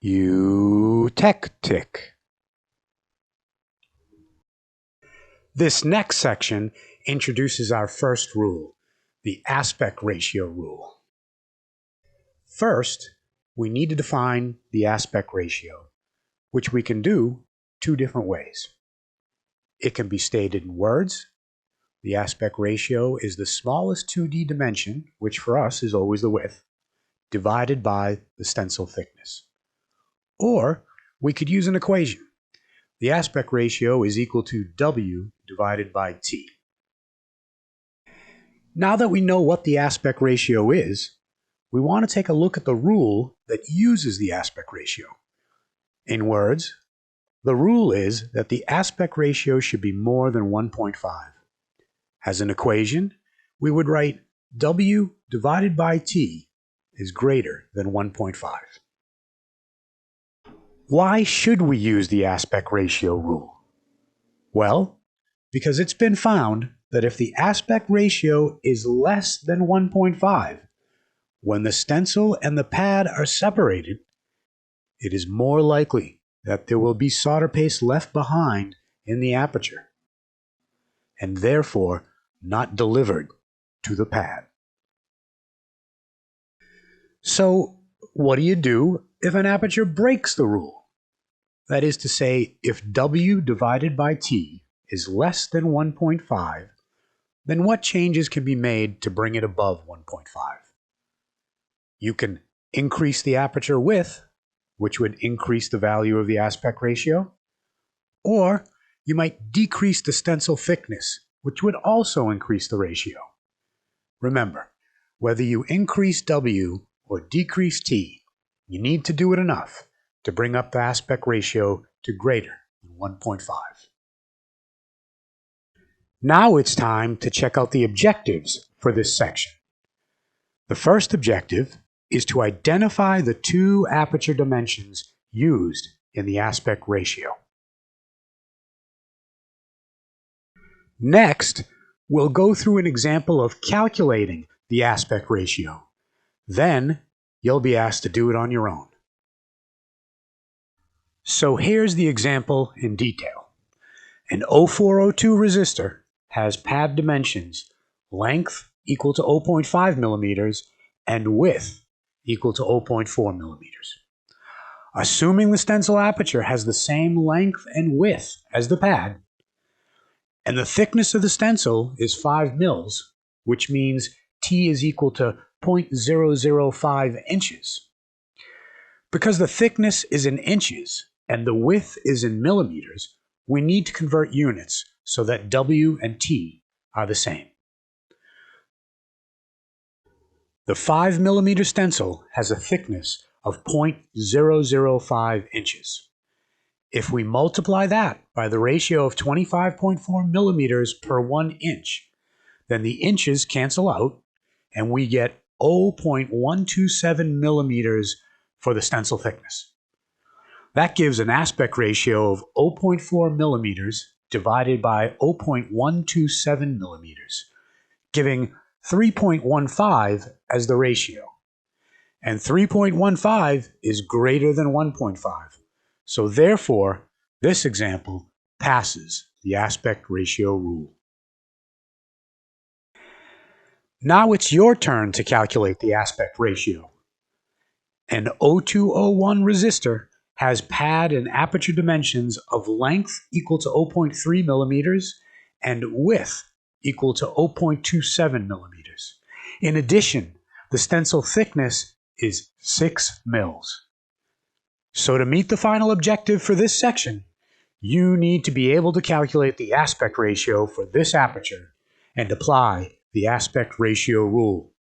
Eutectic. This next section introduces our first rule, the aspect ratio rule. First, we need to define the aspect ratio, which we can do two different ways. It can be stated in words. The aspect ratio is the smallest 2D dimension, which for us is always the width, divided by the stencil thickness. Or we could use an equation. The aspect ratio is equal to W divided by T. Now that we know what the aspect ratio is, we want to take a look at the rule that uses the aspect ratio. In words, the rule is that the aspect ratio should be more than 1.5. As an equation, we would write W divided by T is greater than 1.5. Why should we use the aspect ratio rule? Well, because it's been found that if the aspect ratio is less than 1.5, when the stencil and the pad are separated, it is more likely that there will be solder paste left behind in the aperture, and therefore not delivered to the pad. So, what do you do if an aperture breaks the rule? That is to say, if W divided by T is less than 1.5, then what changes can be made to bring it above 1.5? You can increase the aperture width, which would increase the value of the aspect ratio, or you might decrease the stencil thickness, which would also increase the ratio. Remember, whether you increase W or decrease T, you need to do it enough to bring up the aspect ratio to greater than 1.5. Now it's time to check out the objectives for this section. The first objective is to identify the two aperture dimensions used in the aspect ratio. Next, we'll go through an example of calculating the aspect ratio. Then, you'll be asked to do it on your own. So here's the example in detail. An 0402 resistor has pad dimensions length equal to 0.5 millimeters and width equal to 0.4 millimeters. Assuming the stencil aperture has the same length and width as the pad, and the thickness of the stencil is 5 mils, which means T is equal to 0.005 inches. Because the thickness is in inches and the width is in millimeters, we need to convert units so that W and T are the same. The 5 millimeter stencil has a thickness of 0.005 inches. If we multiply that by the ratio of 25.4 millimeters per 1 inch, then the inches cancel out and we get 0.127 millimeters for the stencil thickness. That gives an aspect ratio of 0.4 millimeters divided by 0.127 millimeters, giving 3.15 as the ratio. And 3.15 is greater than 1.5. So therefore, this example passes the aspect ratio rule. Now it's your turn to calculate the aspect ratio. An 0201 resistor has pad and aperture dimensions of length equal to 0.3 millimeters and width equal to 0.27 millimeters. In addition, the stencil thickness is 6 mils. So to meet the final objective for this section, you need to be able to calculate the aspect ratio for this aperture and apply the aspect ratio rule.